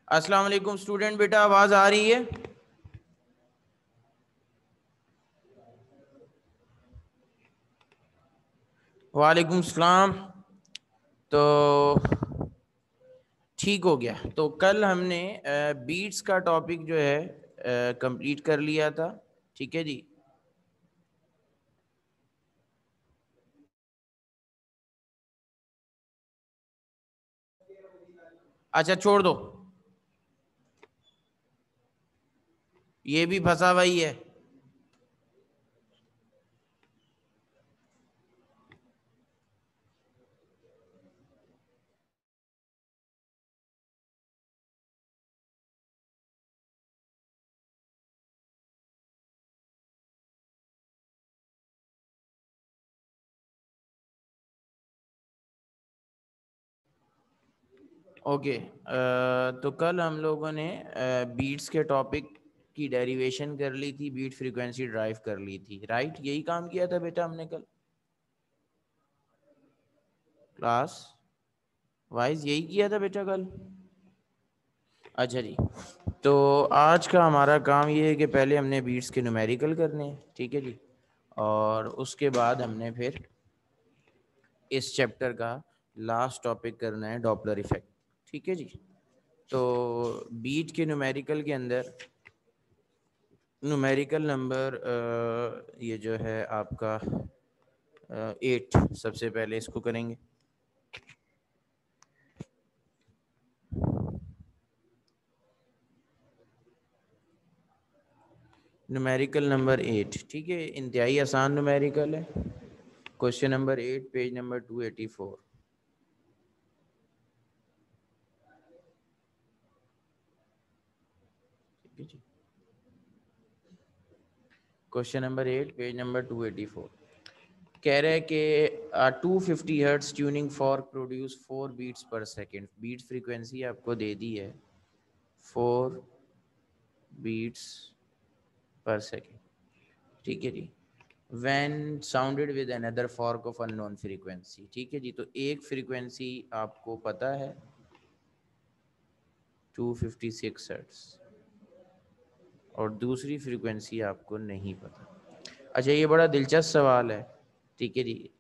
अस्सलाम वालेकुम स्टूडेंट, बेटा आवाज़ आ रही है? वालेकुम सलाम। तो ठीक हो गया। तो कल हमने बीट्स का टॉपिक जो है कंप्लीट कर लिया था। ठीक है जी। अच्छा छोड़ दो, ये भी फंसा वही है। ओके। तो कल हम लोगों ने बीट्स के टॉपिक की डेरिवेशन कर ली थी, बीट फ्रीक्वेंसी ड्राइव कर ली थी, राइट? यही काम किया था बेटा हमने कल क्लास वाइज, यही किया था बेटा कल। अच्छा जी। तो आज का हमारा काम ये है कि पहले हमने बीट्स के न्यूमेरिकल करने हैं, ठीक है जी, और उसके बाद हमने फिर इस चैप्टर का लास्ट टॉपिक करना है डॉपलर इफेक्ट। ठीक है जी। तो बीट के न्यूमेरिकल के अंदर न्यूमेरिकल नंबर ये जो है आपका 8, सबसे पहले इसको करेंगे। न्यूमेरिकल नंबर 8, ठीक है, इंतहाई आसान न्यूमेरिकल है। Question number 8, page number 284। ठीक है जी। Question number 8, page number 284। कह रहे हैं कि 250 hertz tuning fork produce 4 beats per second. Beat frequency आपको दे दी है 4 बीट्स पर सेकेंड। ठीक है जी। When sounded with another fork of unknown frequency. ठीक है जी। तो एक फ्रीक्वेंसी आपको पता है 256 हर्ट्ज, और दूसरी फ्रीक्वेंसी आपको नहीं पता। अच्छा, ये बड़ा दिलचस्प सवाल है। ठीक है जी।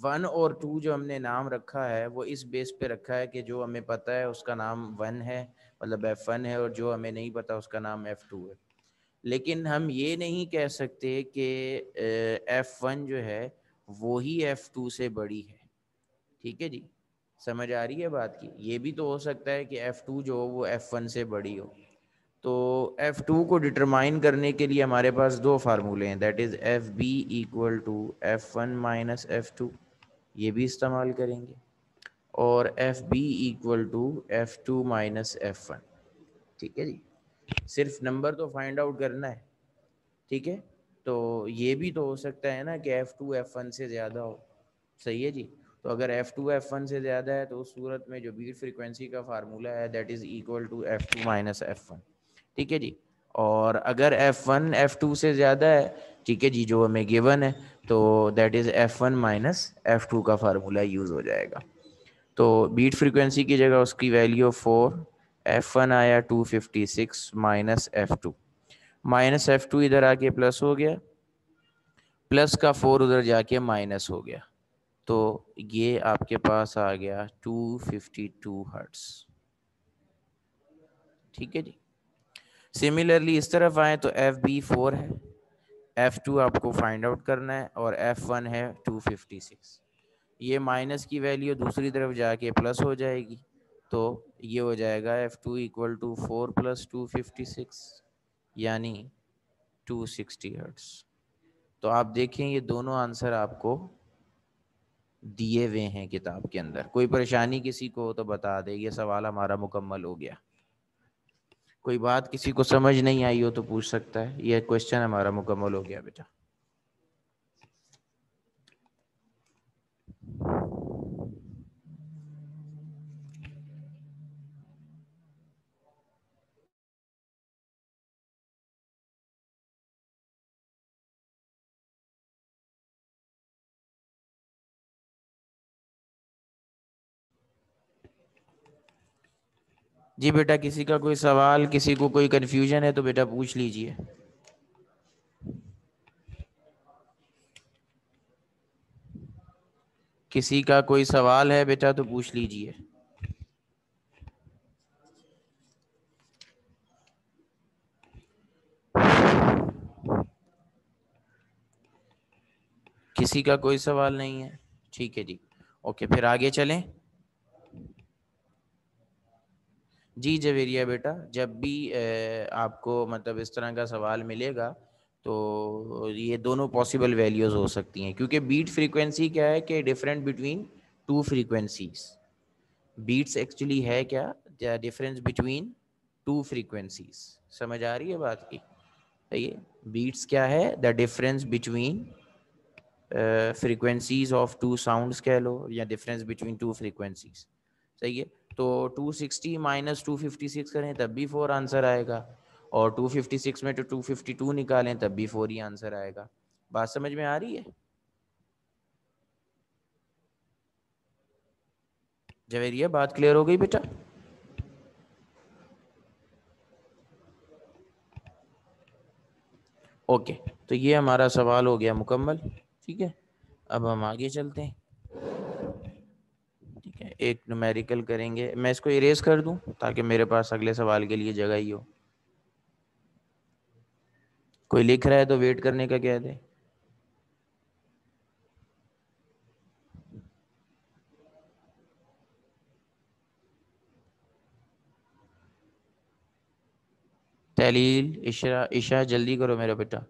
1 और 2 जो हमने नाम रखा है वो इस बेस पे रखा है कि जो हमें पता है उसका नाम 1 है, मतलब F1 है, और जो हमें नहीं पता उसका नाम F2 है। लेकिन हम ये नहीं कह सकते कि F1 जो है वो ही F2 से बड़ी है। ठीक है जी। समझ आ रही है बात की? ये भी तो हो सकता है कि F2 जो हो वो F1 से बड़ी हो। तो F2 को डिटरमाइन करने के लिए हमारे पास दो फार्मूले हैं, that is FB equal to F1 minus F2, ये भी इस्तेमाल करेंगे, और FB equal to F2 minus F1। ठीक है जी। सिर्फ नंबर तो फाइंड आउट करना है। ठीक है। तो ये भी तो हो सकता है ना कि F2 F1 से ज़्यादा हो। सही है जी। तो अगर F2 F1 से ज़्यादा है तो उस सूरत में जो बीट फ्रीक्वेंसी का फार्मूला है that is equal to F2 minus F1। ठीक है जी। और अगर F1 F2 से ज़्यादा है, ठीक है जी, जो हमें गिवन है, तो that is F1 minus F2 का फार्मूला यूज़ हो जाएगा। तो बीट फ्रीक्वेंसी की जगह उसकी वैल्यू 4, F1 आया 256 माइनस F2, माइनस F2 इधर आके प्लस हो गया, प्लस का 4 उधर जाके माइनस हो गया, तो ये आपके पास आ गया 252 हर्ट्स। ठीक है जी। सिमिलरली इस तरफ आए तो FB 4 है, F2 आपको फाइंड आउट करना है, और F1 है 256। ये माइनस की वैल्यू दूसरी तरफ जाके प्लस हो जाएगी, तो ये हो जाएगा F2 इक्वल टू 4 प्लस 256, यानी 260 हर्ट्स। तो आप देखें ये दोनों आंसर आपको दिए हुए हैं किताब के अंदर। कोई परेशानी किसी को तो बता दे, ये सवाल हमारा मुकम्मल हो गया। कोई बात किसी को समझ नहीं आई हो तो पूछ सकता है, ये क्वेश्चन हमारा मुकम्मल हो गया बेटा। जी बेटा, किसी का कोई सवाल, किसी को कोई कंफ्यूजन है तो बेटा पूछ लीजिए। किसी का कोई सवाल है बेटा तो पूछ लीजिए। किसी का कोई सवाल नहीं है? ठीक है जी। ओके, फिर आगे चलें। जी जवेरिया बेटा, जब भी आपको मतलब इस तरह का सवाल मिलेगा तो ये दोनों पॉसिबल वैल्यूज हो सकती हैं, क्योंकि बीट फ्रीक्वेंसी क्या है कि different between two frequencies. Beats actually है क्या? The difference between two frequencies. समझ आ रही है बात की? सही है। बीट्स क्या है? The difference between frequencies of two sounds कह लो, या डिफरेंस बिटवीन टू फ्रीक्वेंसीज। सही है। तो 260 माइनस 256 करें तब भी 4 आंसर आएगा, और 256 में तो 252 निकालें तब भी 4 ही आंसर आएगा। बात समझ में आ रही है जवेरिया? बात क्लियर हो गई बेटा? ओके, तो ये हमारा सवाल हो गया मुकम्मल। ठीक है, अब हम आगे चलते हैं। ठीक है, एक न्यूमेरिकल करेंगे। मैं इसको इरेज कर दूं ताकि मेरे पास अगले सवाल के लिए जगह ही हो। कोई लिख रहा है तो वेट करने का कह दे। तहलील, इशा, इशा जल्दी करो मेरा बेटा।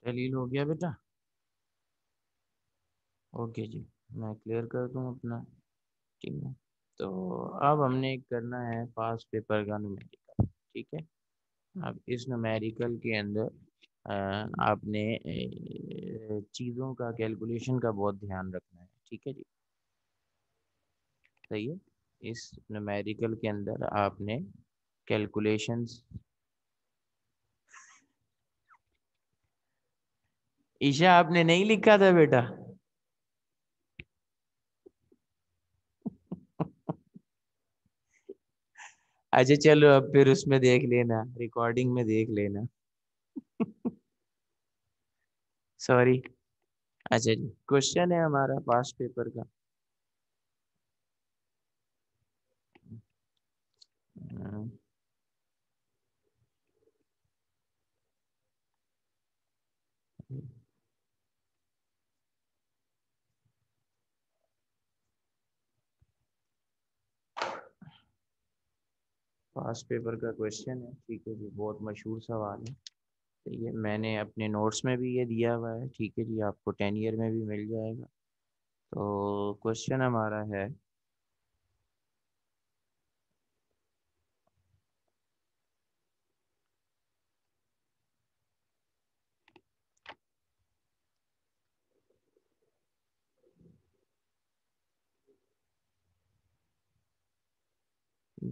तहलील हो गया बेटा? ओके जी, मैं क्लियर कर दूं अपना। ठीक है, तो अब हमने करना है पास पेपर का न्यूमेरिकल। ठीक है, अब इस न्यूमेरिकल के अंदर आपने चीज़ों का, कैलकुलेशन का बहुत ध्यान रखना है। ठीक है जी, सही है। इस न्यूमेरिकल के अंदर आपने कैलकुलेशंस। ईशा, आपने नहीं लिखा था बेटा? अच्छा चलो, अब फिर उसमें देख लेना, रिकॉर्डिंग में देख लेना। सॉरी। अच्छा जी, क्वेश्चन है हमारा पास्ट पेपर का। 5 पेपर का क्वेश्चन है। ठीक है जी, बहुत मशहूर सवाल है। तो ये मैंने अपने नोट्स में भी ये दिया हुआ है। ठीक है जी, आपको 10 ईयर में भी मिल जाएगा। तो क्वेश्चन हमारा है,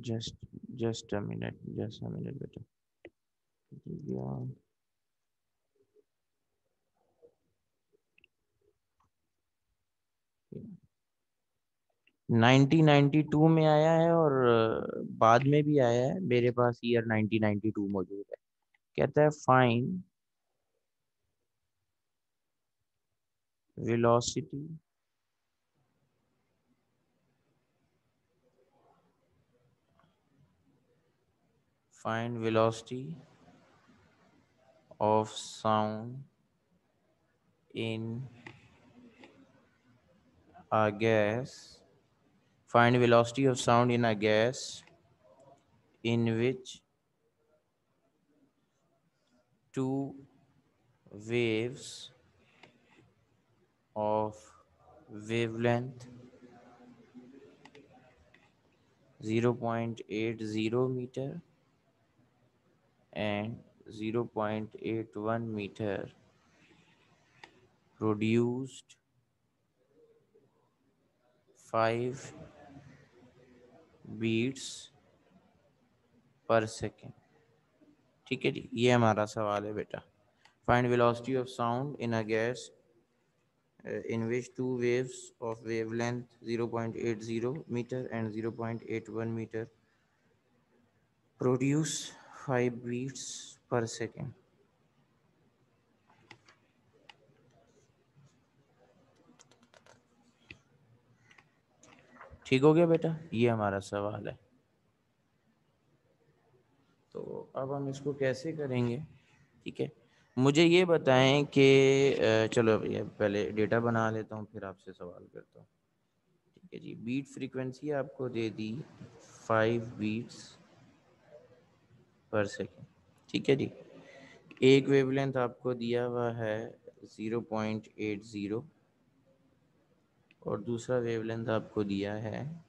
just just a minute, just a minute बेटा। 1992 में आया है, और बाद में भी आया है। मेरे पास ईयर 1992 मौजूद है। कहता है find velocity find velocity of sound in a gas. Find velocity of sound in a gas in which two waves of wavelength 0.80 meter and 0.81 meter produced 5 beats per second. ठीक है जी, ये हमारा सवाल है बेटा. Find velocity of sound in a gas in which two waves of wavelength 0.80 meter and 0.81 meter produce 5 beats per second. ठीक हो गया बेटा, ये हमारा सवाल है. तो अब हम इसको कैसे करेंगे? ठीक है, मुझे ये बताएं कि चलो ये पहले डेटा बना लेता हूँ फिर आपसे सवाल करता हूँ. ठीक है जी, बीट फ्रीक्वेंसी आपको दे दी 5 बीट्स पर सेकेंड. ठीक है जी, एक वेवलेंथ आपको दिया हुआ है 0.80 और दूसरा वेवलेंथ आपको दिया है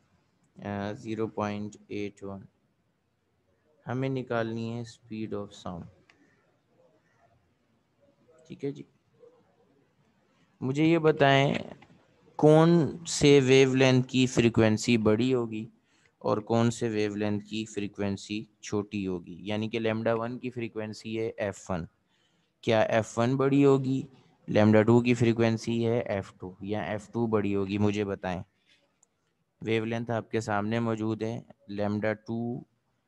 0.81. हमें निकालनी है स्पीड ऑफ साउंड. ठीक है जी, मुझे ये बताएं कौन से वेवलेंथ की फ्रीक्वेंसी बड़ी होगी और कौन से वेवलेंथ की फ्रीक्वेंसी छोटी होगी. यानी कि लैम्डा 1 की फ्रीक्वेंसी है f1, क्या f1 बड़ी होगी? लैम्डा 2 की फ्रीक्वेंसी है f2 या f2 बड़ी होगी? मुझे बताएं. वेवलेंथ आपके सामने मौजूद है. लैम्डा 2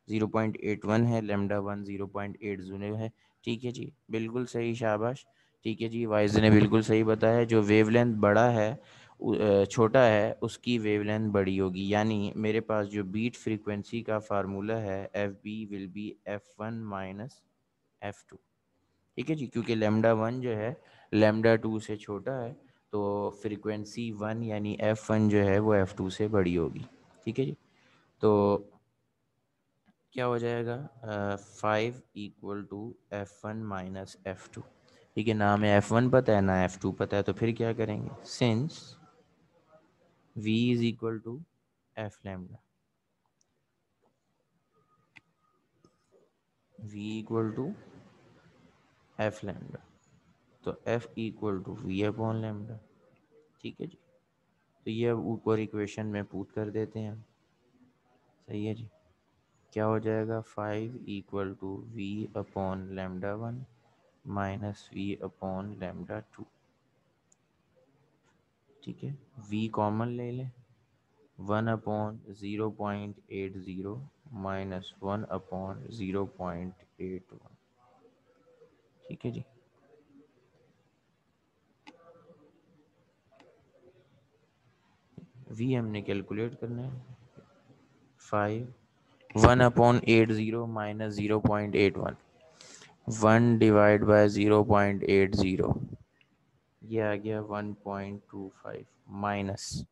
0.81 है, लैम्डा 1 0.80 है. ठीक है जी, बिल्कुल सही, शाबाश. ठीक है जी, वाइज ने बिल्कुल सही बताया. जो वेवलेंथ बड़ा है छोटा है उसकी वेवलेंथ बड़ी होगी. यानी मेरे पास जो बीट फ्रीक्वेंसी का फार्मूला है F B will be f1 minus f2. ठीक है जी, क्योंकि लैम्डा 1 जो है लैम्डा 2 से छोटा है तो फ्रीक्वेंसी 1 यानी f1 जो है वो f2 से बड़ी होगी. ठीक है जी, तो क्या हो जाएगा 5 equal to f1 minus f2. ठीक है ना, हमें f1 पता है ना f2 पता है, तो फिर क्या करेंगे? Since v is equal to f lambda, v equal to f lambda, तो f equal to v upon lambda. ठीक है जी, तो ये अब ऊपर इक्वेशन में पुट कर देते हैं हम. सही है जी, क्या हो जाएगा 5 equal to V upon lambda 1 minus V upon lambda 2. ठीक है, v कॉमन ले लें. 1 अपॉन 0.80 माइनस 1 अपॉन 0.81. ठीक है जी, v हमने कैलकुलेट करना है. 5 1 अपॉन 80 माइनस 0.81, 1 डिवाइड बाय 0.80, ये आ गया 1.25 माइनस.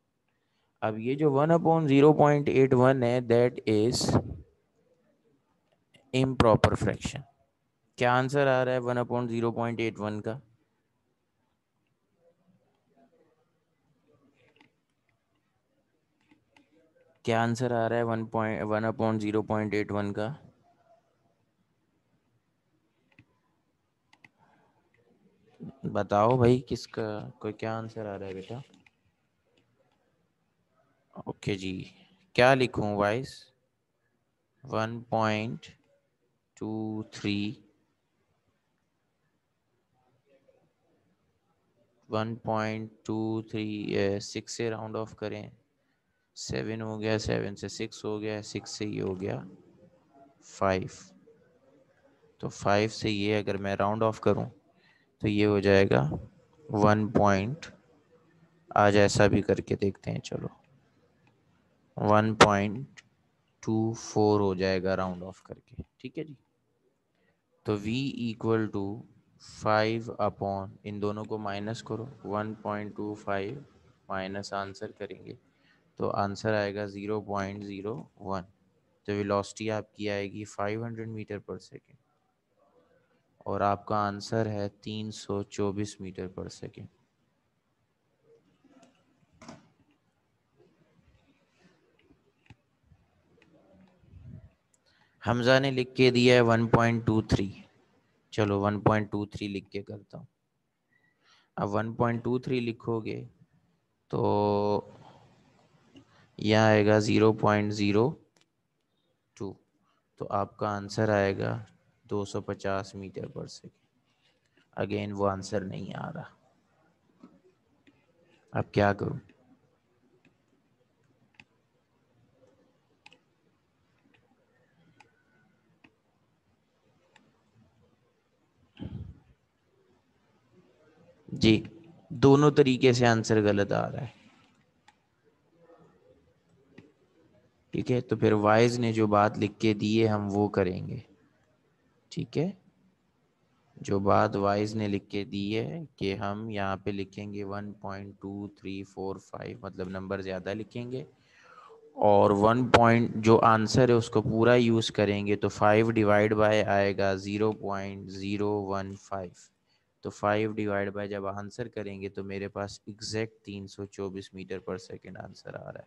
अब ये जो 1 अपॉन 0.81 है दैट इज इम्प्रॉपर फ्रैक्शन. क्या आंसर आ रहा है 1 अपॉन 0.81 का? क्या आंसर आ रहा है 1 अपॉन 0.81 का? बताओ भाई, किसका कोई क्या आंसर आ रहा है बेटा? ओके जी, क्या लिखूं वाइस? 1.23, 1.236 से राउंड ऑफ करें. 7 हो गया, 7 से 6 हो गया, 6 से ये हो गया 5. तो 5 से ये अगर मैं राउंड ऑफ करूं तो ये हो जाएगा 1 आज ऐसा भी करके देखते हैं. चलो 1.24 हो जाएगा राउंड ऑफ करके. ठीक है जी, तो v इक्वल टू 5 अपॉन, इन दोनों को माइनस करो, 1.25 माइनस आंसर करेंगे तो आंसर आएगा 0.01। तो वेलोसिटी आपकी आएगी 500 मीटर पर सेकेंड और आपका आंसर है 324 मीटर पर सेकेंड। हमजा ने लिख के दिया है 1.23। चलो 1.23 लिख के करता हूँ। अब 1.23 लिखोगे तो यह आएगा 0.02। तो आपका आंसर आएगा 250 मीटर पर सेकेंड। अगेन वो आंसर नहीं आ रहा, अब क्या करूं? जी, दोनों तरीके से आंसर गलत आ रहा है। ठीक है, तो फिर वाइज ने जो बात लिख के दी है हम वो करेंगे। ठीक है, जो बात वाइज ने लिख के दी है कि हम यहाँ पे लिखेंगे 1.2345, मतलब नंबर ज़्यादा लिखेंगे और 1 पॉइंट जो आंसर है उसको पूरा यूज़ करेंगे तो 5 डिवाइड बाय आएगा 0.015। तो 5 डिवाइड बाय जब आंसर करेंगे तो मेरे पास एग्जैक्ट 324 मीटर पर सेकेंड आंसर आ रहा है।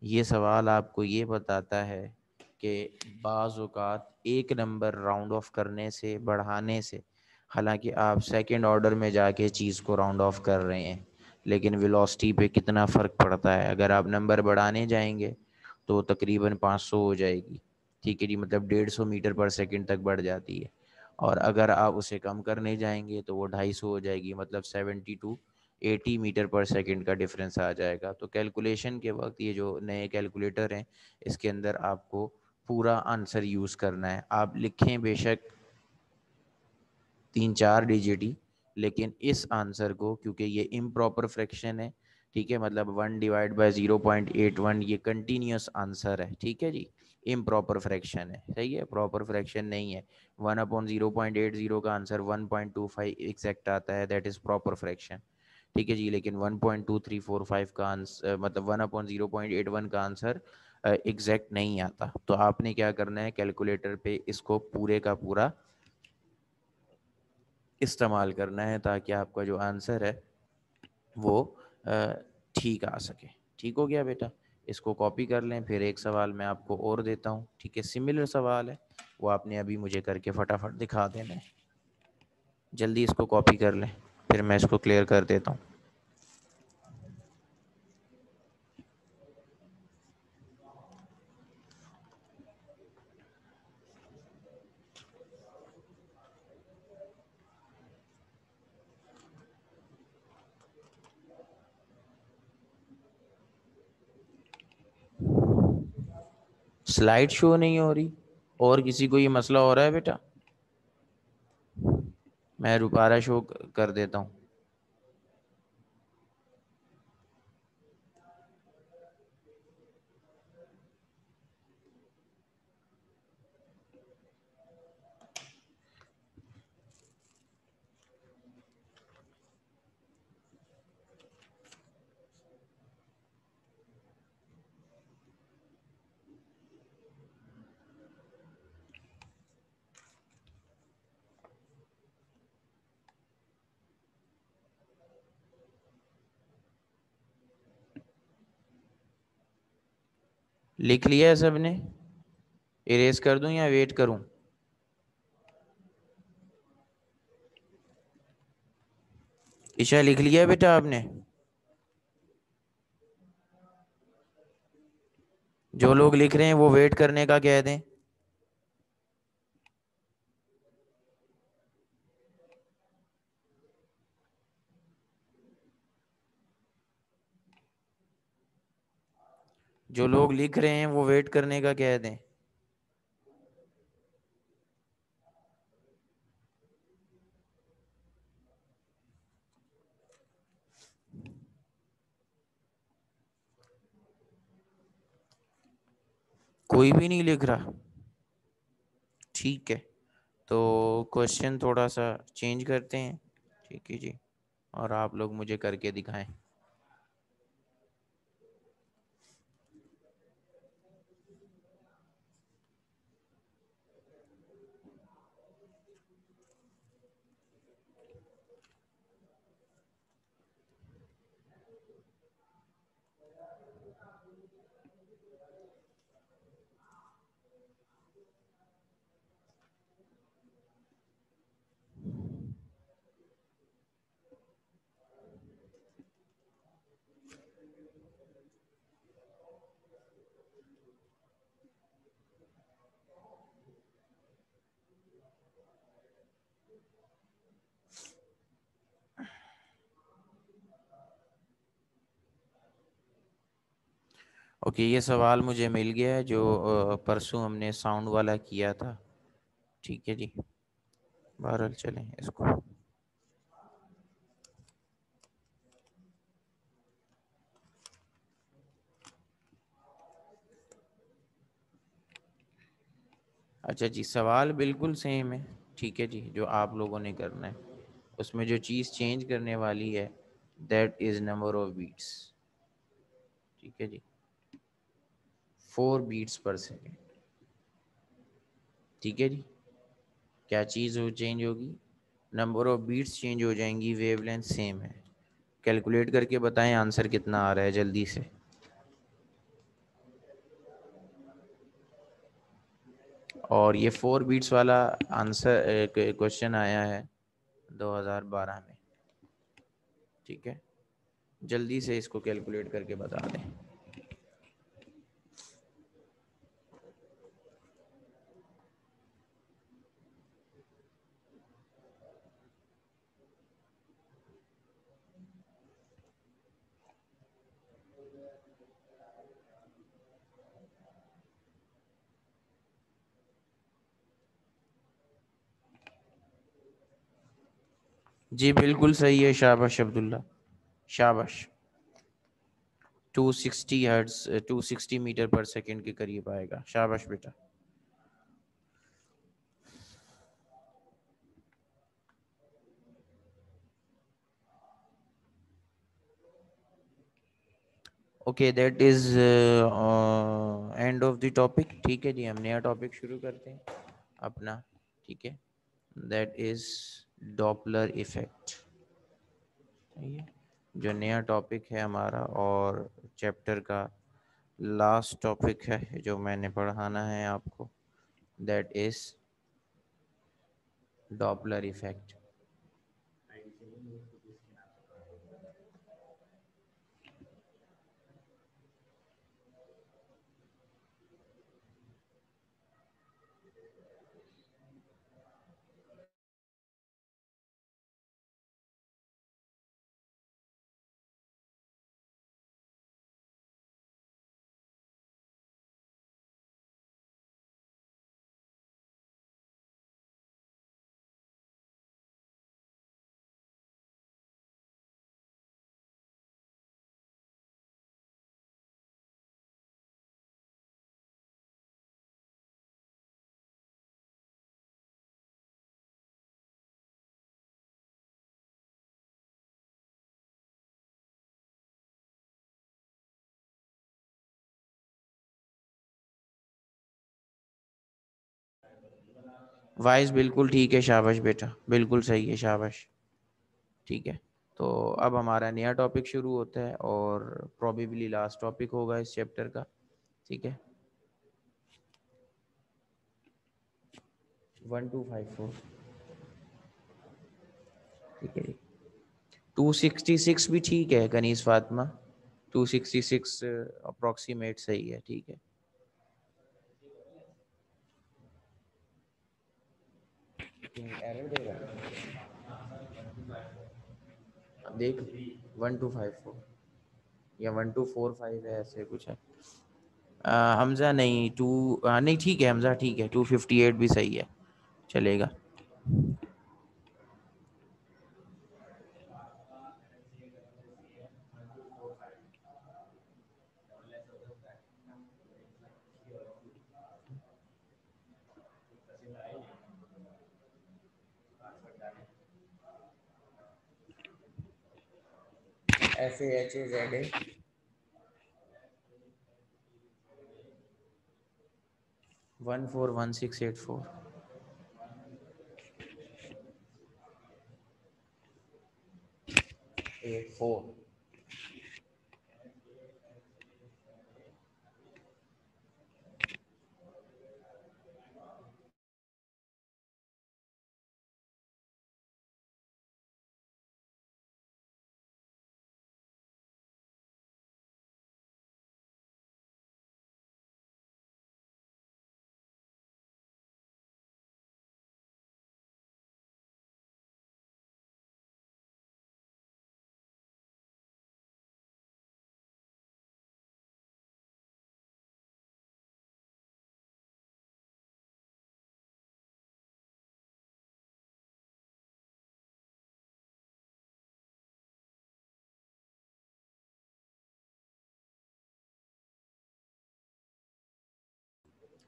ये सवाल आपको ये बताता है कि बाज़ औक़ात एक नंबर राउंड ऑफ करने से, बढ़ाने से, हालांकि आप सेकंड ऑर्डर में जाके चीज़ को राउंड ऑफ कर रहे हैं, लेकिन वेलोसिटी पे कितना फ़र्क पड़ता है। अगर आप नंबर बढ़ाने जाएंगे तो तकरीबन 500 हो जाएगी। ठीक है जी, मतलब 150 मीटर पर सेकंड तक बढ़ जाती है। और अगर आप उसे कम करने जाएंगे तो वो 250 हो जाएगी, मतलब 70 टू 80 मीटर पर सेकंड का डिफरेंस आ जाएगा। तो कैलकुलेशन के वक्त ये जो नए कैलकुलेटर हैं इसके अंदर आपको पूरा आंसर यूज़ करना है। आप लिखें बेशक 3-4 डिजिट ही, लेकिन इस आंसर को, क्योंकि ये इम्प्रॉपर फ्रैक्शन है, ठीक है, मतलब 1 डिवाइड बाय 0.81 ये कंटिन्यूस आंसर है। ठीक है जी, इम्प्रॉपर फ्रैक्शन है, सही है, प्रॉपर फ्रैक्शन नहीं है। 1/0.80 का आंसर 1.25 एग्जैक्ट आता है, दैट इज़ प्रॉपर फ्रैक्शन। ठीक है जी, लेकिन 1.2345 का आंसर, मतलब 1/0.81 का आंसर एग्जैक्ट नहीं आता। तो आपने क्या करना है, कैलकुलेटर पे इसको पूरे का पूरा इस्तेमाल करना है ताकि आपका जो आंसर है वो ठीक आ सके। ठीक हो गया बेटा, इसको कॉपी कर लें। फिर एक सवाल मैं आपको और देता हूँ, ठीक है, सिमिलर सवाल है, वो आपने अभी मुझे करके फटाफट दिखा देना है। जल्दी इसको कॉपी कर लें, फिर मैं इसको क्लियर कर देता हूँ। स्लाइड शो नहीं हो रही, और किसी को ये मसला हो रहा है बेटा? मैं दोबारा शो कर देता हूँ। लिख लिया है सबने? इरेज कर दूं या वेट करूं? ईशा लिख लिया है बेटा आपने? जो लोग लिख रहे हैं वो वेट करने का कह दें। जो लोग लिख रहे हैं वो वेट करने का कह दें। कोई भी नहीं लिख रहा? ठीक है, तो क्वेश्चन थोड़ा सा चेंज करते हैं। ठीक है जी, और आप लोग मुझे करके दिखाएं। ओके, ये सवाल मुझे मिल गया है जो परसों हमने साउंड वाला किया था। ठीक है जी, बहरहाल चलें इसको। अच्छा जी, सवाल बिल्कुल सेम है। ठीक है जी, जो आप लोगों ने करना है उसमें जो चीज़ चेंज करने वाली है that is number of beats. ठीक है जी, 4 बीट्स पर सेकेंड। ठीक है जी, क्या चीज़ हो चेंज होगी? नंबर ऑफ बीट्स चेंज हो जाएंगी, वेवलेंथ सेम है। कैलकुलेट करके बताएं आंसर कितना आ रहा है जल्दी से। और ये 4 बीट्स वाला आंसर क्वेश्चन आया है 2012 में। ठीक है, जल्दी से इसको कैलकुलेट करके बता दें। जी बिल्कुल सही है, शाबाश अब्दुल्ला, शाबाश। 260 हर्ट्ज, 260 मीटर पर सेकेंड के करीब आएगा। शाबाश बेटा। Okay, that is end of the topic. ठीक है जी, हम नया टॉपिक शुरू करते हैं अपना। ठीक है, दैट इज डॉपलर इफेक्ट। ये जो नया टॉपिक है हमारा और चैप्टर का लास्ट टॉपिक है जो मैंने पढ़ाना है आपको, that is Doppler effect. Vice बिल्कुल ठीक है, शाबाश बेटा, बिल्कुल सही है, शाबाश। ठीक है, तो अब हमारा नया टॉपिक शुरू होता है और प्रोबेबली लास्ट टॉपिक होगा इस चैप्टर का। ठीक है, 1254। ठीक है जी, 266 भी ठीक है कनीस फातिमा, 266 अप्रोक्सीमेट सही है। ठीक है, एरर दे रहा है, देख। 1254 या 1245 है, ऐसे कुछ है। हमजा नहीं, नहीं ठीक है हमजा, ठीक है, 258 भी सही है, चलेगा। FAHAZA 141684 84।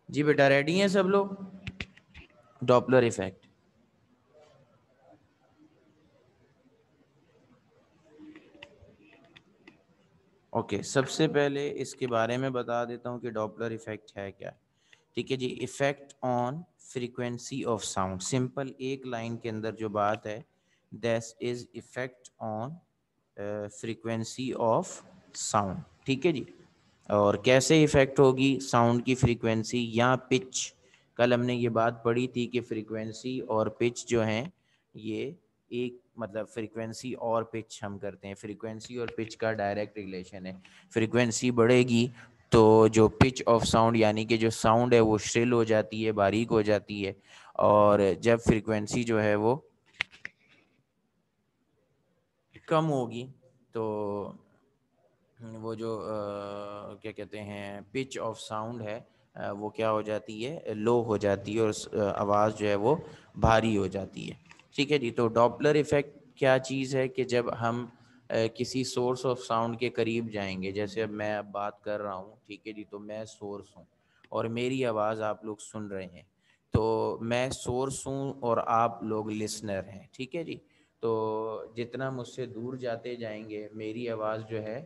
जी बेटा, रेडी हैं सब लोग? Doppler effect. ओके, सबसे पहले इसके बारे में बता देता हूँ कि डॉपलर इफेक्ट है क्या। ठीक है जी, effect on frequency of sound. Simple एक लाइन के अंदर जो बात है, that is effect on frequency of sound. ठीक है जी। और कैसे इफेक्ट होगी साउंड की फ्रीक्वेंसी या पिच? कल हमने ये बात पढ़ी थी कि फ्रीक्वेंसी और पिच जो हैं ये एक मतलब फ्रीक्वेंसी और पिच हम करते हैं, फ्रीक्वेंसी और पिच का डायरेक्ट रिलेशन है। फ्रीक्वेंसी बढ़ेगी तो जो पिच ऑफ साउंड यानी कि जो साउंड है वो श्रिल हो जाती है, बारीक हो जाती है। और जब फ्रीक्वेंसी जो है वो कम होगी तो वो जो क्या कहते हैं पिच ऑफ साउंड है, वो क्या हो जाती है, लो हो जाती है, और आवाज़ जो है वो भारी हो जाती है। ठीक है जी। तो डॉपलर इफ़ेक्ट क्या चीज़ है कि जब हम किसी सोर्स ऑफ साउंड के करीब जाएंगे, जैसे अब मैं अब बात कर रहा हूँ, ठीक है जी, तो मैं सोर्स हूँ और मेरी आवाज़ आप लोग सुन रहे हैं, तो मैं सोर्स हूँ और आप लोग लिसनर हैं। ठीक है जी। तो जितना मुझसे दूर जाते जाएंगे मेरी आवाज़ जो है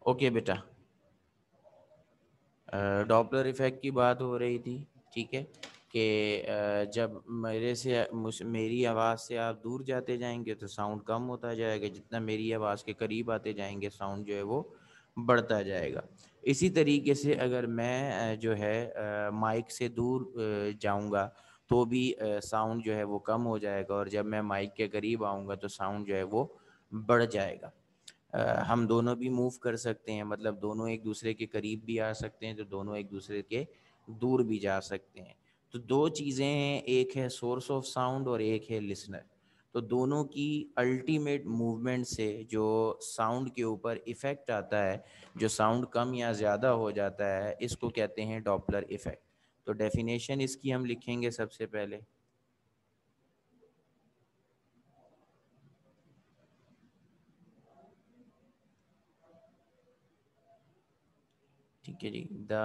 ओके बेटा, डॉपलर इफ़ेक्ट की बात हो रही थी। ठीक है कि जब मेरी आवाज़ से आप दूर जाते जाएंगे तो साउंड कम होता जाएगा, जितना मेरी आवाज़ के करीब आते जाएंगे साउंड जो है वो बढ़ता जाएगा। इसी तरीके से अगर मैं जो है माइक से दूर जाऊंगा तो भी साउंड जो है वो कम हो जाएगा, और जब मैं माइक के करीब आऊँगा तो साउंड जो है वो बढ़ जाएगा। हम दोनों भी मूव कर सकते हैं, मतलब दोनों एक दूसरे के करीब भी आ सकते हैं तो दोनों एक दूसरे के दूर भी जा सकते हैं। तो दो चीज़ें हैं, एक है सोर्स ऑफ साउंड और एक है लिसनर। तो दोनों की अल्टीमेट मूवमेंट से जो साउंड के ऊपर इफ़ेक्ट आता है, जो साउंड कम या ज़्यादा हो जाता है, इसको कहते हैं डॉपलर इफ़ेक्ट। तो डेफिनेशन इसकी हम लिखेंगे सबसे पहले। ठीक है जी। The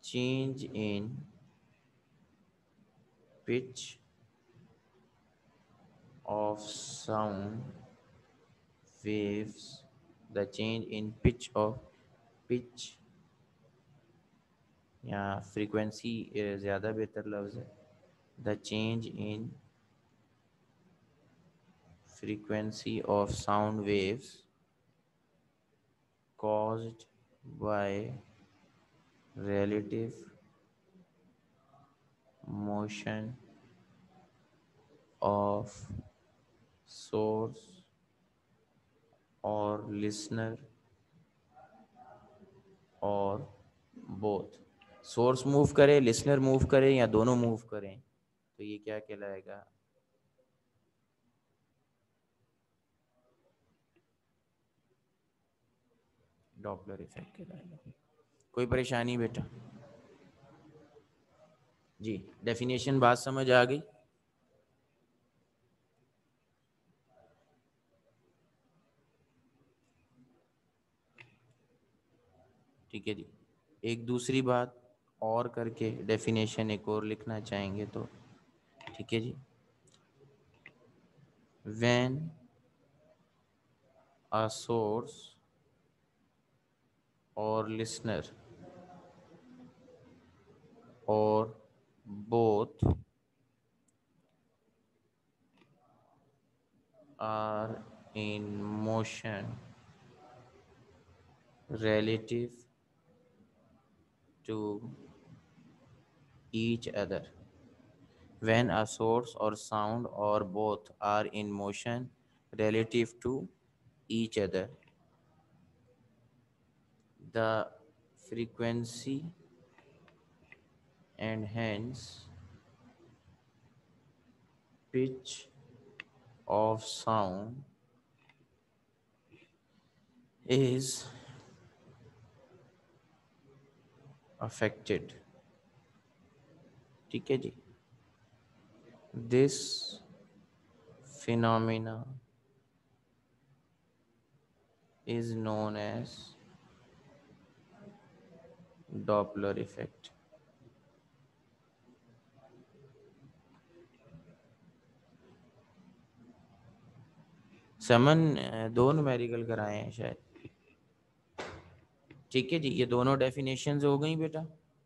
change in pitch of sound waves, the change in pitch या frequency ज़्यादा बेहतर लफ्ज़ है, the change in frequency of sound waves caused by relative motion of source or listener और बोथ। सोर्स मूव करे, लिसनर मूव करे या दोनों मूव करें तो ये क्या कहलाएगा, डॉपलर इफेक्ट कहलाएगा। कोई परेशानी बेटा? जी, डेफिनेशन बात समझ आ गई? ठीक है जी। एक दूसरी बात और करके डेफिनेशन एक और लिखना चाहेंगे तो ठीक है जी। व्हेन अ सोर्स और लिसनर और both are in motion relative to each other. When a source or sound or both are in motion relative to each other, the frequency and hence pitch of sound is affected. ठीक है जी. This phenomena is known as Doppler effect. समन दो numerical कराए हैं शायद. ठीक है जी, ये दोनों डेफिनेशंस हो गई बेटा.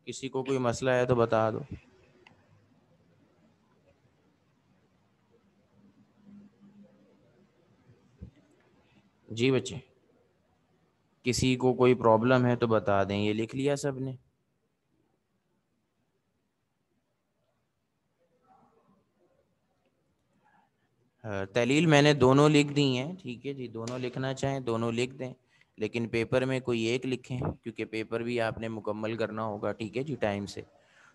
किसी को कोई मसला है तो बता दो. जी बच्चे, किसी को कोई प्रॉब्लम है तो बता दें. ये लिख लिया सबने? तहलील मैंने दोनों लिख दी हैं. ठीक है जी, दोनों लिखना चाहें दोनों लिख दें, लेकिन पेपर में कोई एक लिखें, क्योंकि पेपर भी आपने मुकम्मल करना होगा. ठीक है जी, टाइम से.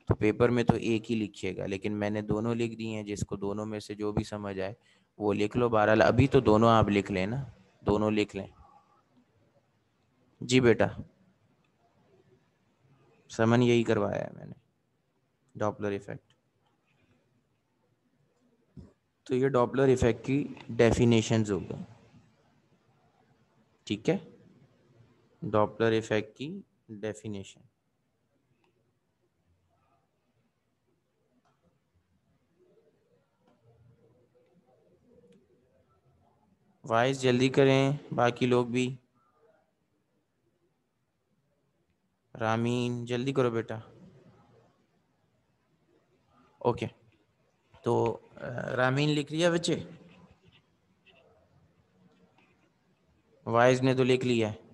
तो पेपर में तो एक ही लिखिएगा, लेकिन मैंने दोनों लिख दी हैं. जिसको दोनों में से जो भी समझ आए वो लिख लो. बहरहाल अभी तो दोनों आप लिख लें ना, दोनों लिख लें. जी बेटा, समन यही करवाया है मैंने, डॉपलर इफेक्ट. तो ये डॉपलर इफेक्ट की डेफिनेशंस हो गई. ठीक है, डॉपलर इफेक्ट की डेफिनेशन. वाइस जल्दी करें, बाकी लोग भी. रामीन जल्दी करो बेटा. ओके, तो रामीन लिख लिया बच्चे? वाइस ने तो लिख लिया है.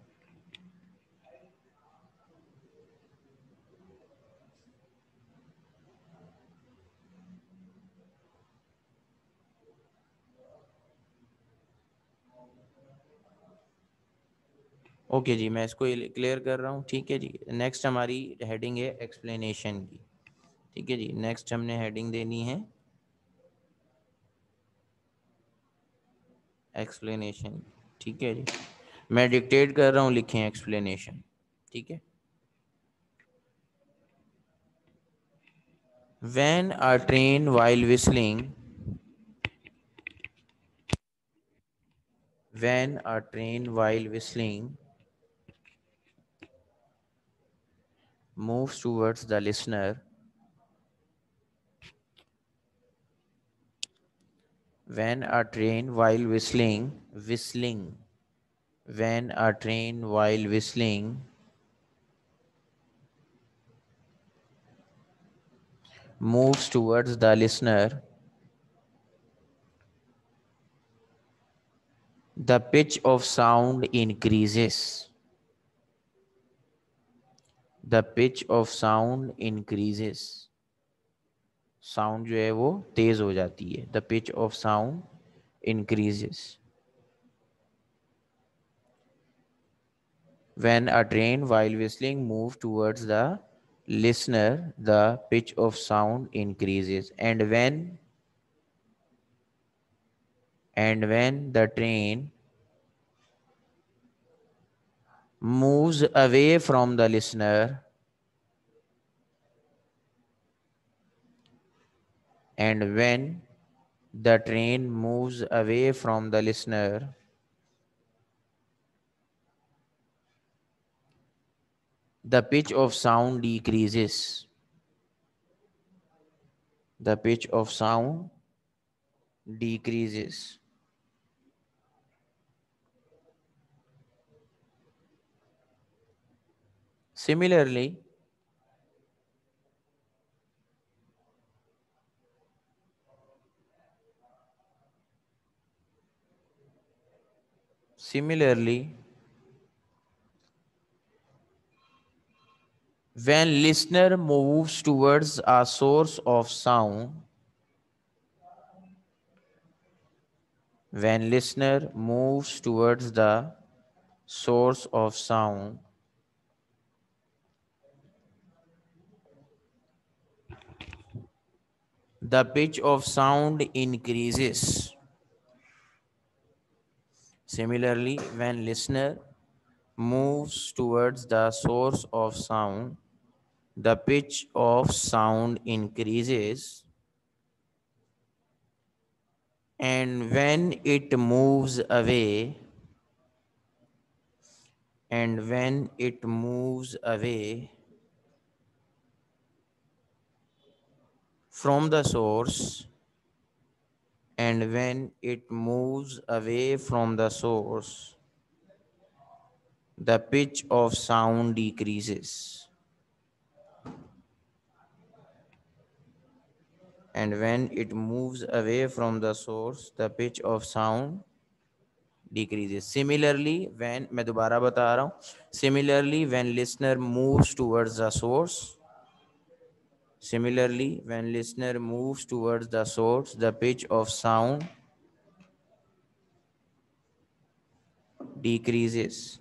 ओके जी, मैं इसको क्लियर कर रहा हूँ. ठीक है जी, नेक्स्ट हमारी हेडिंग है एक्सप्लेनेशन की. ठीक है जी, नेक्स्ट हमने हेडिंग देनी है एक्सप्लेनेशन. ठीक है जी, मैं डिक्टेट कर रहा हूँ, लिखें एक्सप्लेनेशन. ठीक है. When a train while whistling, when a train while whistling moves towards the listener, when a train while whistling, when a train while whistling moves towards the listener, the pitch of sound increases. The pitch of sound increases. Sound जो है वो तेज हो जाती है. The pitch of sound increases. When a train while whistling moves towards the listener, the pitch of sound increases. And when the train moves away from the listener, and when the train moves away from the listener, the pitch of sound decreases. The pitch of sound decreases. Similarly, Similarly, when listener moves towards a source of sound, when listener moves towards the source of sound, the pitch of sound increases. Similarly, when listener moves towards the source of sound, the pitch of sound increases, and when it moves away, and when it moves away from the source, and when it moves away from the source, the pitch of sound decreases. And when it moves away from the source, the pitch of sound decreases. Similarly, when मैं दोबारा बता रहा हूँ, similarly when listener moves towards the source, similarly when listener moves towards the source, the pitch of sound decreases.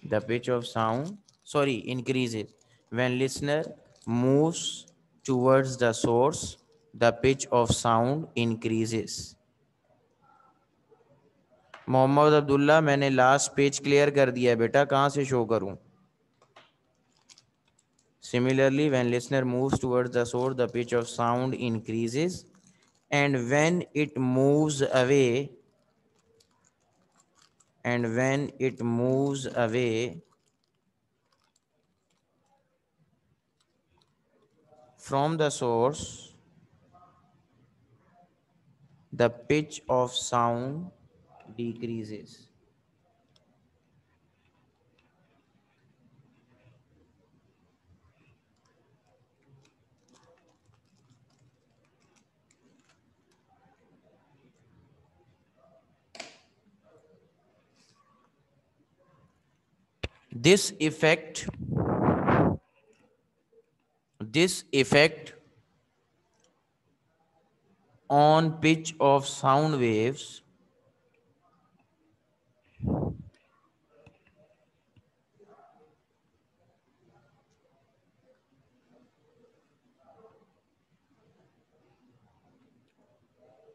The pitch of sound, increases. When listener moves towards the source, the pitch of sound increases. Mohammad Abdullah, मैंने last page clear कर दिया है बेटा, कहाँ से show करूं? Similarly, when listener moves towards the source, the pitch of sound increases, and when it moves away, and when it moves away from the source, the pitch of sound decreases. This effect on pitch of sound waves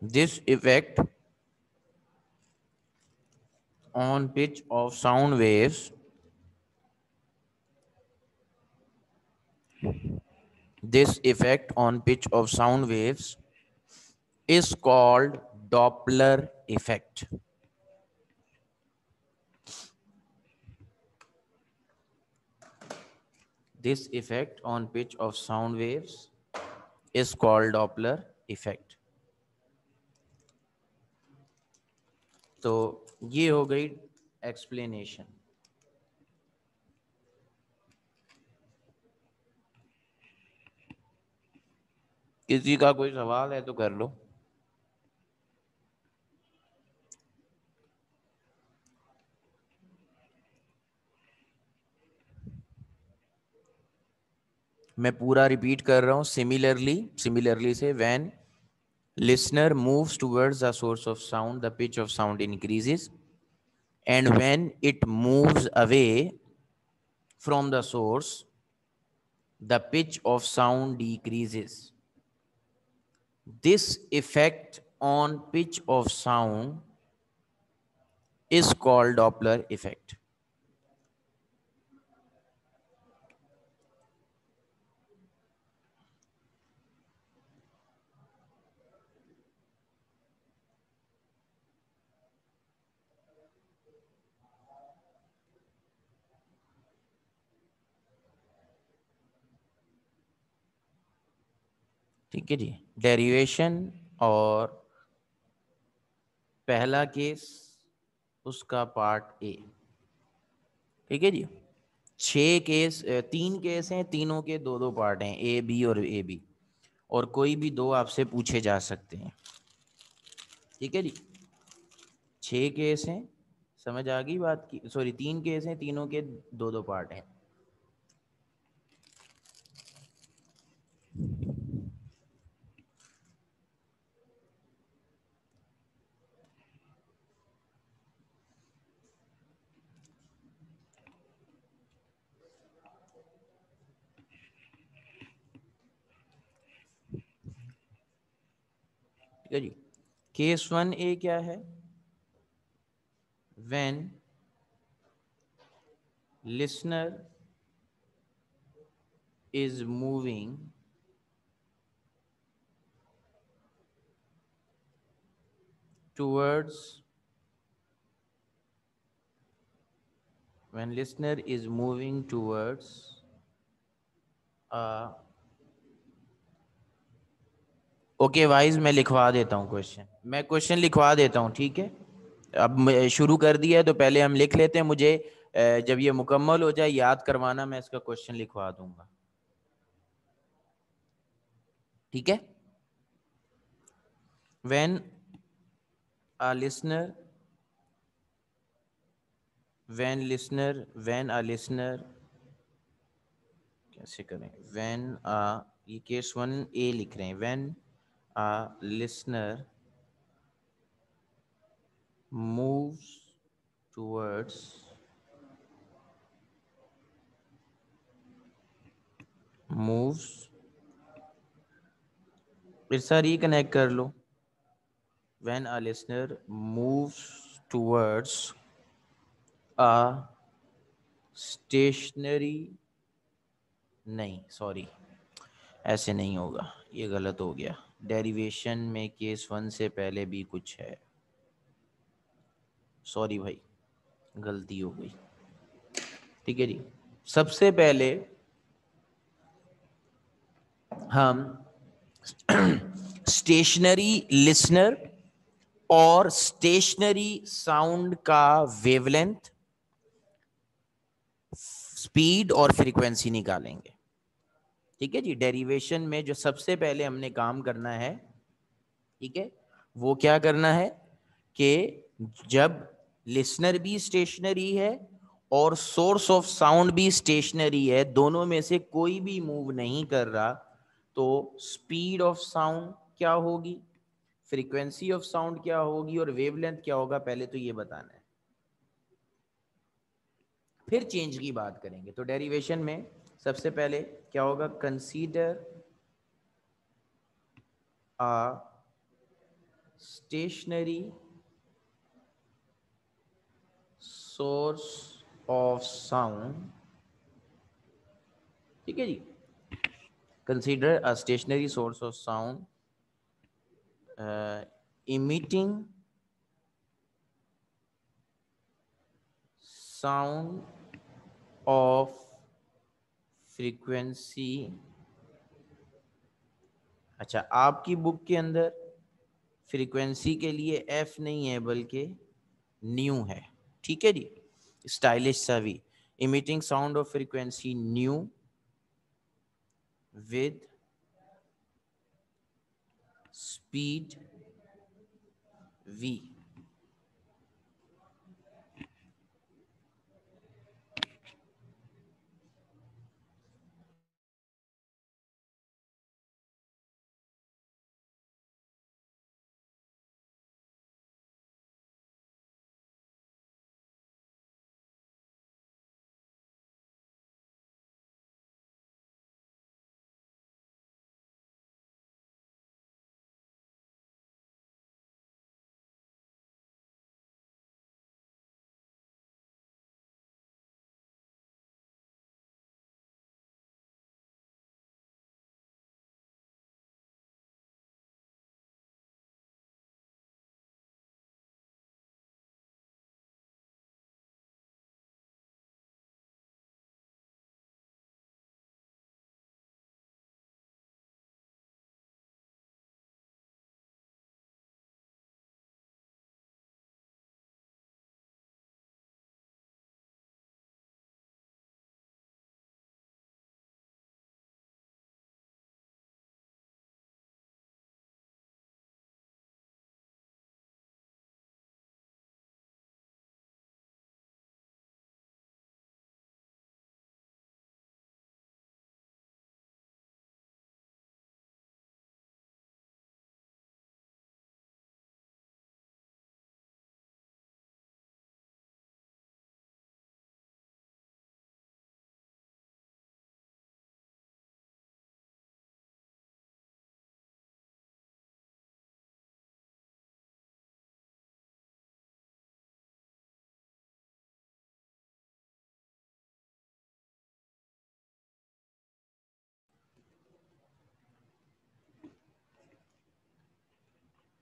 this effect on pitch of sound waves this effect on pitch of sound waves is called Doppler effect. This effect on pitch of sound waves is called Doppler effect. तो ये हो गई explanation. किसी का कोई सवाल है तो कर लो. मैं पूरा रिपीट कर रहा हूं. सिमिलरली से when listener moves towards the source of sound, the pitch of sound increases, and when it moves away from the source, the pitch of sound decreases. This effect on pitch of sound is called Doppler effect. ठीक है जी. Derivation और पहला case उसका part A. ठीक है जी. 3 case हैं, तीनों के 2 पार्ट हैं, ए बी और ए बी, और कोई भी 2 आपसे पूछे जा सकते हैं. ठीक है जी. 6 केस हैं, समझ आ गई बात की? सॉरी, 3 केस हैं, तीनों के 2-2 पार्ट हैं। ठीक है जी। केस 1A क्या है? When listener is moving towards when listener is moving towards a okay wise, मैं लिखवा देता हूँ क्वेश्चन, मैं क्वेश्चन लिखवा देता हूँ, ठीक है? अब शुरू कर दिया है तो पहले हम लिख लेते हैं, मुझे जब ये मुकम्मल हो जाए याद करवाना, मैं इसका क्वेश्चन लिखवा दूंगा, ठीक है? When a listener when a listener कैसे करें? व्हेन ये केस 1A लिख रहे हैं। When a listener moves towards moves फिर सर रिकनेक्ट कर लो। when a listener moves towards a stationary, नहीं सॉरी, ऐसे नहीं होगा, ये गलत हो गया। डेरिवेशन में केस 1 से पहले भी कुछ है, सॉरी भाई, गलती हो गई। ठीक है जी, सबसे पहले हम स्टेशनरी लिसनर और स्टेशनरी साउंड का वेवलेंथ, स्पीड और फ्रीक्वेंसी निकालेंगे। ठीक है जी, डेरिवेशन में जो सबसे पहले हमने काम करना है, ठीक है, वो क्या करना है कि जब लिसनर भी स्टेशनरी है और सोर्स ऑफ साउंड भी स्टेशनरी है, दोनों में से कोई भी मूव नहीं कर रहा, तो स्पीड ऑफ साउंड क्या होगी, फ्रीक्वेंसी ऑफ साउंड क्या होगी और वेवलेंथ क्या होगा, पहले तो ये बताना है, फिर चेंज की बात करेंगे। तो डेरिवेशन में सबसे पहले क्या होगा? Consider a stationary source of sound. ठीक है जी, consider a stationary source of sound emitting sound of frequency। अच्छा, आपकी बुक के अंदर फ्रीक्वेंसी के लिए एफ नहीं है बल्कि न्यू है, ठीक है जी, स्टाइलिश सा भी। Emitting sound of frequency new with speed v।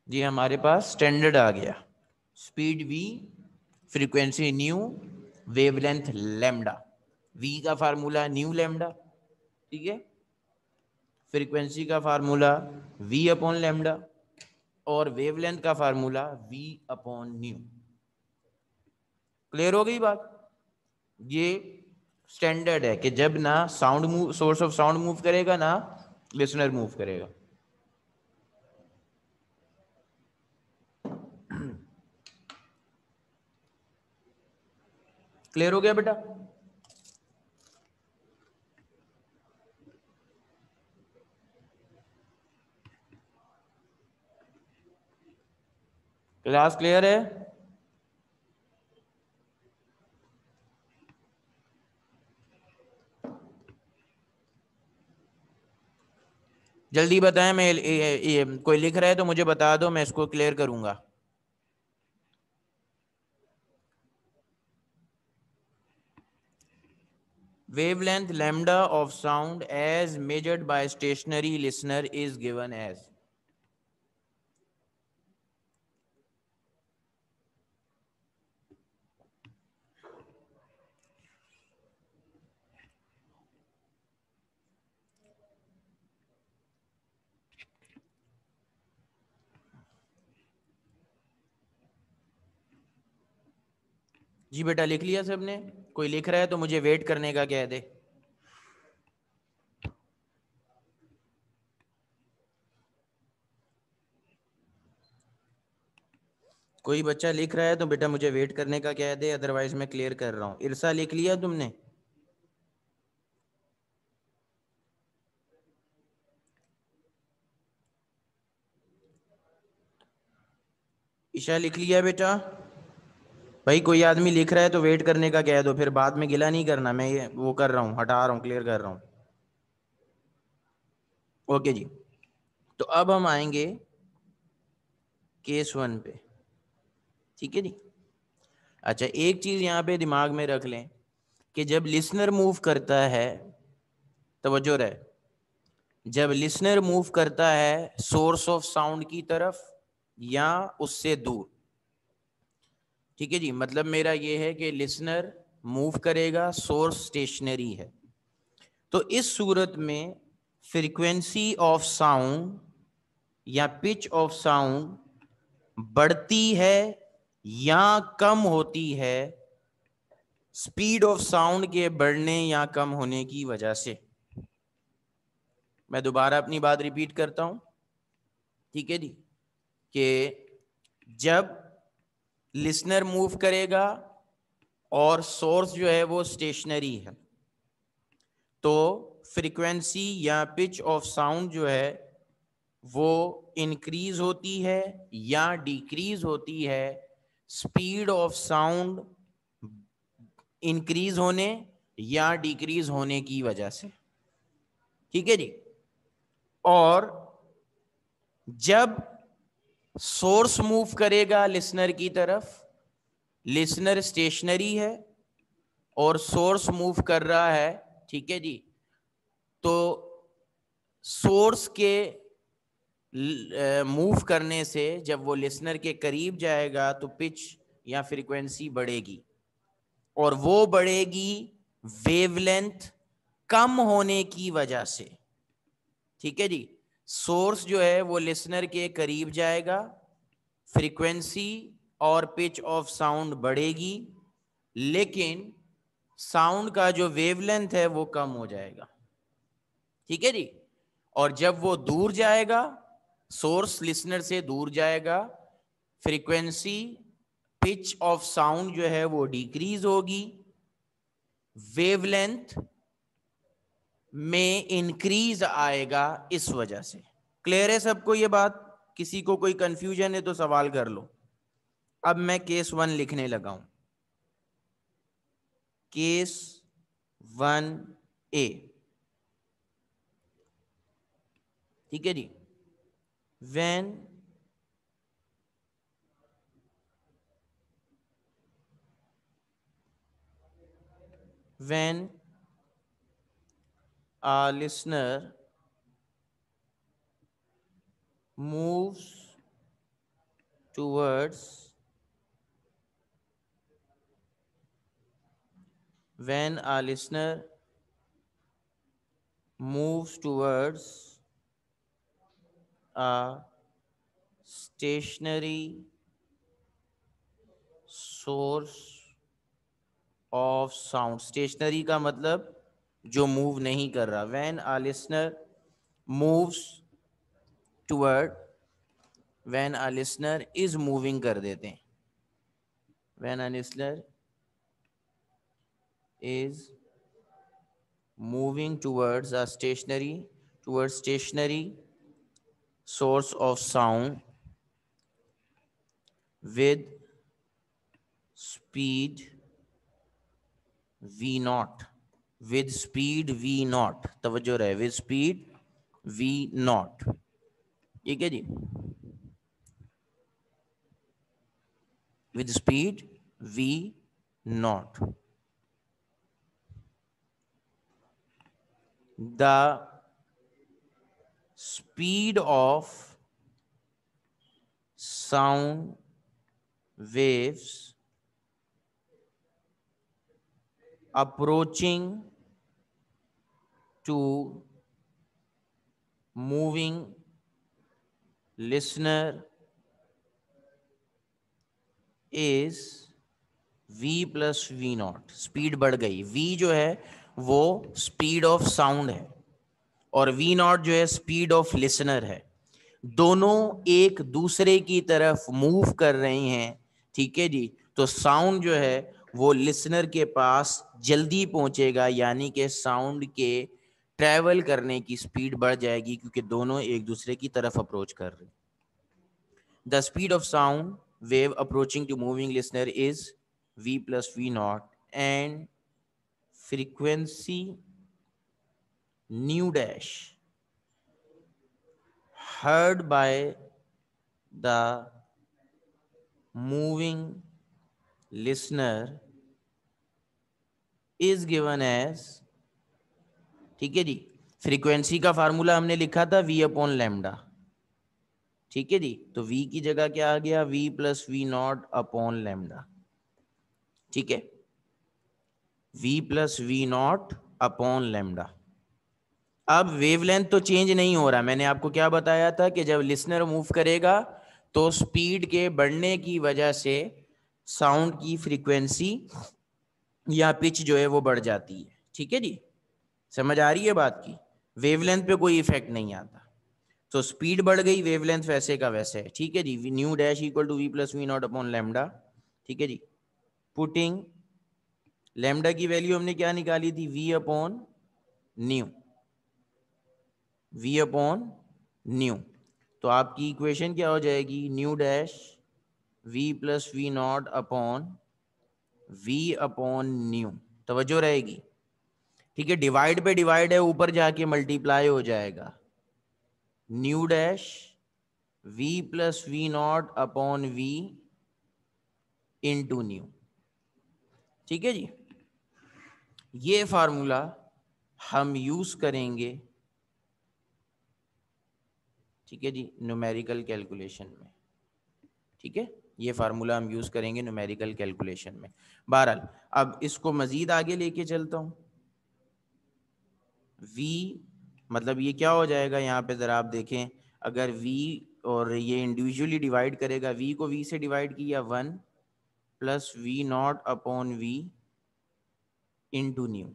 ये हमारे पास स्टैंडर्ड आ गया, speed v, frequency new, wavelength lambda. v का फार्मूला न्यू लैम्डा, ठीक है, फ्रीक्वेंसी का फार्मूला v अपॉन लैम्डा, और वेवलेंथ का formula v upon new. Clear हो गई बात? ये स्टैंडर्ड है कि जब ना sound move, source of sound move करेगा ना लिसनर मूव करेगा। क्लियर हो गया बेटा? क्लास क्लियर है? जल्दी बताएं, मैं कोई लिख रहा है तो मुझे बता दो, मैं इसको क्लियर करूंगा। Wavelength lambda of sound as measured by stationary listener is given as। जी बेटा लिख लिया सबने? कोई लिख रहा है तो मुझे वेट करने का कह दे। कोई बच्चा लिख रहा है तो बेटा मुझे वेट करने का कह दे, अदरवाइज मैं क्लियर कर रहा हूं। इरसा लिख लिया तुमने? ईशा लिख लिया बेटा? भाई कोई आदमी लिख रहा है तो वेट करने का कह दो, फिर बाद में गिला नहीं करना, मैं ये वो कर रहा हूँ, हटा रहा हूँ, क्लियर कर रहा हूँ। ओके जी, तो अब हम आएंगे केस 1 पे, ठीक है जी। अच्छा, एक चीज यहाँ पे दिमाग में रख लें कि जब लिसनर मूव करता है, तवज्जो रहे, जब लिसनर मूव करता है सोर्स ऑफ साउंड की तरफ या उससे दूर, ठीक है जी, मतलब मेरा ये है कि लिसनर मूव करेगा, सोर्स स्टेशनरी है, तो इस सूरत में फ्रीक्वेंसी ऑफ साउंड या पिच ऑफ साउंड बढ़ती है या कम होती है स्पीड ऑफ साउंड के बढ़ने या कम होने की वजह से। मैं दोबारा अपनी बात रिपीट करता हूं, ठीक है जी, कि जब लिसनर मूव करेगा और सोर्स जो है वो स्टेशनरी है, तो फ्रीक्वेंसी या पिच ऑफ साउंड जो है वो इंक्रीज होती है या डिक्रीज होती है स्पीड ऑफ साउंड इंक्रीज होने या डिक्रीज होने की वजह से, ठीक है जी। और जब सोर्स मूव करेगा लिसनर की तरफ, लिसनर स्टेशनरी है और सोर्स मूव कर रहा है, ठीक है जी, तो सोर्स के मूव करने से जब वो लिसनर के करीब जाएगा तो पिच या फ्रीक्वेंसी बढ़ेगी, और वो बढ़ेगी वेवलेंथ कम होने की वजह से, ठीक है जी। सोर्स जो है वो लिसनर के करीब जाएगा, फ्रीक्वेंसी और पिच ऑफ साउंड बढ़ेगी, लेकिन साउंड का जो वेवलेंथ है वो कम हो जाएगा, ठीक है जी। और जब वो दूर जाएगा, सोर्स लिसनर से दूर जाएगा, फ्रीक्वेंसी पिच ऑफ साउंड जो है वो डिक्रीज होगी, वेवलेंथ में इंक्रीज आएगा इस वजह से। क्लियर है सबको ये बात? किसी को कोई कंफ्यूजन है तो सवाल कर लो। अब मैं केस 1 लिखने लगा हूं, केस 1A, ठीक है जी। When when a listener moves towards when a listener moves towards a stationary source of sound. Stationary का मतलब जो मूव नहीं कर रहा. When a listener moves toward, when a listener is moving कर देते हैं. When a listener is moving towards a stationary source of sound with speed v naught. With speed v naught. तवज्जो रहे. With speed v naught. ठीक है जी. With speed v naught. The speed of sound waves approaching to moving listener is v plus v naught. Speed बढ़ गई. v जो है वो speed of sound है और v नॉट जो है स्पीड ऑफ लिसनर है. दोनों एक दूसरे की तरफ मूव कर रहे हैं. ठीक है जी. तो साउंड जो है वो लिसनर के पास जल्दी पहुंचेगा, यानी कि साउंड के ट्रैवल करने की स्पीड बढ़ जाएगी क्योंकि दोनों एक दूसरे की तरफ अप्रोच कर रहे हैं. The speed of sound wave approaching to moving listener is v plus v naught and frequency nu dash heard by the moving listener is given as. ठीक है जी. फ्रीक्वेंसी का फार्मूला हमने लिखा था v अपॉन लैम्डा. ठीक है जी. तो v की जगह क्या आ गया? v plus we not upon lambda. ठीक है. v plus we not upon lambda. अब वेवलेंथ तो चेंज नहीं हो रहा. मैंने आपको क्या बताया था कि जब लिसनर मूव करेगा तो स्पीड के बढ़ने की वजह से साउंड की फ्रीक्वेंसी या पिच जो है वो बढ़ जाती है. ठीक है जी. समझ आ रही है बात की? वेवलेंथ पे कोई इफेक्ट नहीं आता. तो स्पीड बढ़ गई, वेवलेंथ वैसे का वैसे है. ठीक है जी. Nu dash equal to v plus we not upon lambda. ठीक है जी. पुटिंग लैम्डा की वैल्यू हमने क्या निकाली थी? V upon nu. V upon nu. तो आपकी इक्वेशन क्या हो जाएगी? Nu dash v plus we not upon we upon nu. तवज्जो रहेगी. ठीक है. डिवाइड पे डिवाइड है, ऊपर जाके मल्टीप्लाई हो जाएगा. Nu dash v plus we not upon v into nu. ठीक है जी. ये फार्मूला हम यूज करेंगे. ठीक है जी. न्यूमेरिकल कैलकुलेशन में. ठीक है. ये फार्मूला हम यूज करेंगे न्यूमेरिकल कैलकुलेशन में. बहरहाल अब इसको मजीद आगे लेके चलता हूं. v मतलब ये क्या हो जाएगा? यहाँ पे जरा आप देखें. अगर v और ये इंडिविजुअली डिवाइड करेगा, v को v से डिवाइड किया 1 plus we not upon v into nu.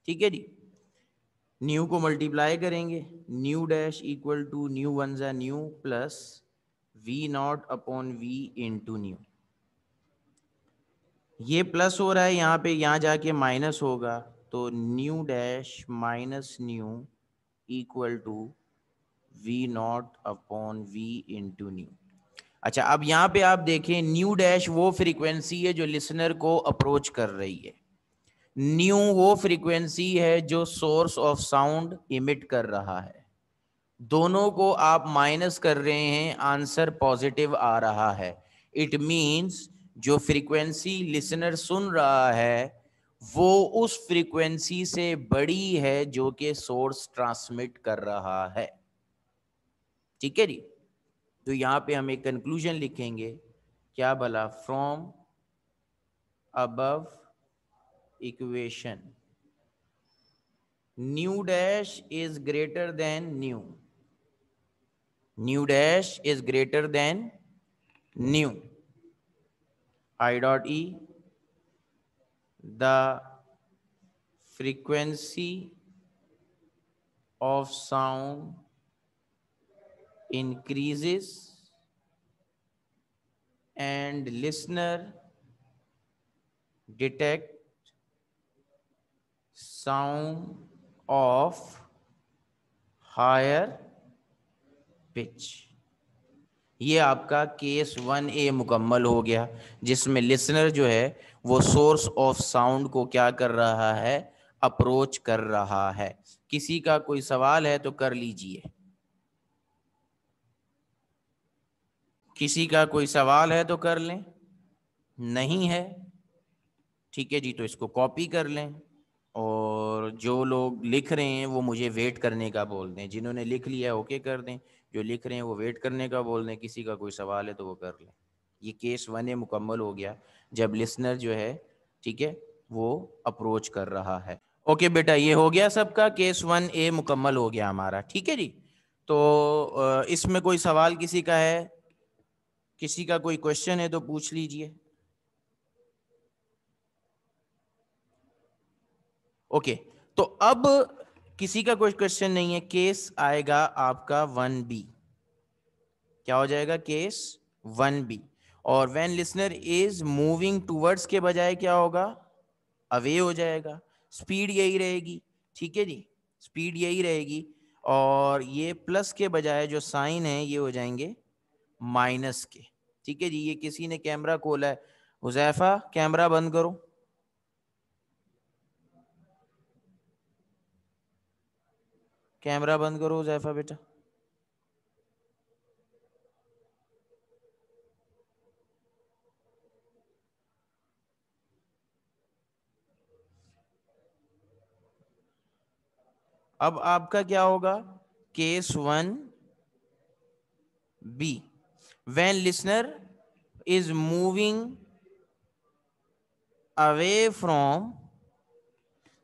ठीक है जी. न्यू को मल्टीप्लाई करेंगे. Nu dash equal to nu one जा nu plus we not upon v into nu. ये प्लस हो रहा है यहाँ पे, यहाँ जाके माइनस होगा. तो nu dash minus nu equal to V not upon V into nu. अच्छा, अब यहाँ पे आप देखें, न्यू डैश वो फ्रीक्वेंसी है जो लिसनर को अप्रोच कर रही है. न्यू वो फ्रीक्वेंसी है जो सोर्स ऑफ साउंड इमिट कर रहा है. दोनों को आप माइनस कर रहे हैं, आंसर पॉजिटिव आ रहा है. इट मींस जो फ्रीक्वेंसी लिसनर सुन रहा है वो उस फ्रीक्वेंसी से बड़ी है जो कि सोर्स ट्रांसमिट कर रहा है. ठीक है जी. तो यहाँ पे हम एक कंक्लूजन लिखेंगे, क्या भला, from above equation new dash is greater than new dash is greater than new I dot E, the frequency of sound increases and listener detect sound of higher pitch। ये आपका केस 1A मुकम्मल हो गया, जिसमें listener जो है वो source of sound को क्या कर रहा है, अप्रोच कर रहा है। किसी का कोई सवाल है तो कर लीजिए, किसी का कोई सवाल है तो कर लें, नहीं है ठीक है जी, तो इसको कॉपी कर लें। और जो लोग लिख रहे हैं वो मुझे वेट करने का बोल दें, जिन्होंने लिख लिया ओके कर दें, जो लिख रहे हैं वो वेट करने का बोल दें, किसी का कोई सवाल है तो वो कर लें। ये केस 1A मुकम्मल हो गया, जब लिसनर जो है ठीक है वो अप्रोच कर रहा है। ओके बेटा, ये हो गया सबका, केस 1A मुकम्मल हो गया हमारा, ठीक है जी। तो इसमें कोई सवाल किसी का है, किसी का कोई क्वेश्चन है तो पूछ लीजिए। ओके, तो अब किसी का कोई क्वेश्चन नहीं है, केस आएगा आपका 1B। क्या हो जाएगा, केस 1B। और when listener is moving towards के बजाय क्या होगा, अवे हो जाएगा। स्पीड यही रहेगी, ठीक है जी, स्पीड यही रहेगी। और ये प्लस के बजाय जो साइन है ये हो जाएंगे माइनस के, ठीक है जी। ये किसी ने कैमरा खोला है, हुजैफा कैमरा बंद करो, कैमरा बंद करो हुजैफा बेटा। अब आपका क्या होगा, case 1B, when listener is moving away from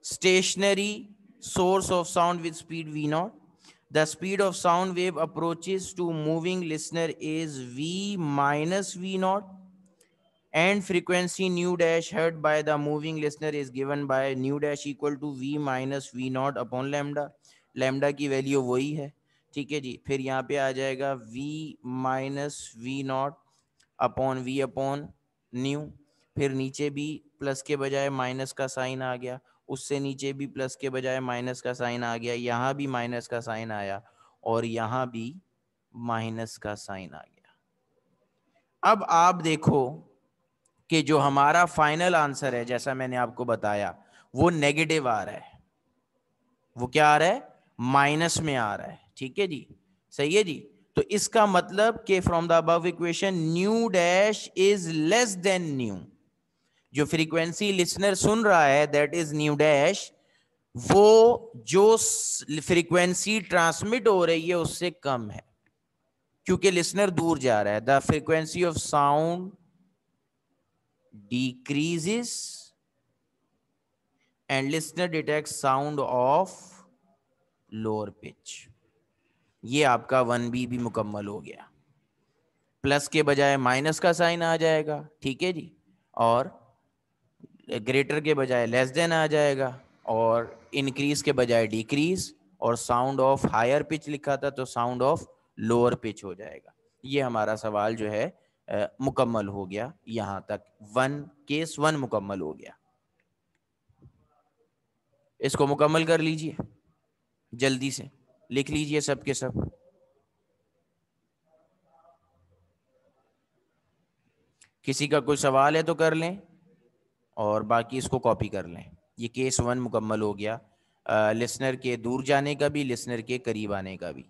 stationary source of sound with speed v0, the speed of sound wave approaches to moving listener is v minus v0, and frequency nu dash heard by the moving listener is given by nu dash equal to v minus v0 upon lambda। Lambda की value वही है, ठीक है जी। फिर यहाँ पे आ जाएगा v minus V not upon we upon nu, फिर नीचे भी प्लस के बजाय माइनस का साइन आ गया, उससे नीचे भी प्लस के बजाय माइनस का साइन आ गया, यहाँ भी माइनस का साइन आया और यहाँ भी माइनस का साइन आ गया। अब आप देखो कि जो हमारा फाइनल आंसर है, जैसा मैंने आपको बताया, वो नेगेटिव आ रहा है। वो क्या आ रहा है, माइनस में आ रहा है, ठीक है जी, सही है जी। तो इसका मतलब कि from the above equation new dash is less than new, जो फ्रीक्वेंसी लिसनर सुन रहा है दैट इज न्यू डैश, वो जो फ्रीक्वेंसी ट्रांसमिट हो रही है उससे कम है, क्योंकि लिसनर दूर जा रहा है। The frequency of sound decreases and listener detects sound of lower pitch। ये आपका 1B भी मुकम्मल हो गया। प्लस के बजाय माइनस का साइन आ जाएगा, ठीक है जी, और ग्रेटर के बजाय लेस देन आ जाएगा, और इंक्रीज के बजाय डिक्रीज, और साउंड ऑफ हायर पिच लिखा था तो साउंड ऑफ लोअर पिच हो जाएगा। ये हमारा सवाल जो है मुकम्मल हो गया, यहां तक केस 1 मुकम्मल हो गया। इसको मुकम्मल कर लीजिए, जल्दी से लिख लीजिए सब के सब। किसी का कोई सवाल है तो कर लें और बाकी इसको कॉपी कर लें। ये केस 1 मुकम्मल हो गया, लिसनर के दूर जाने का भी, लिसनर के करीब आने का भी।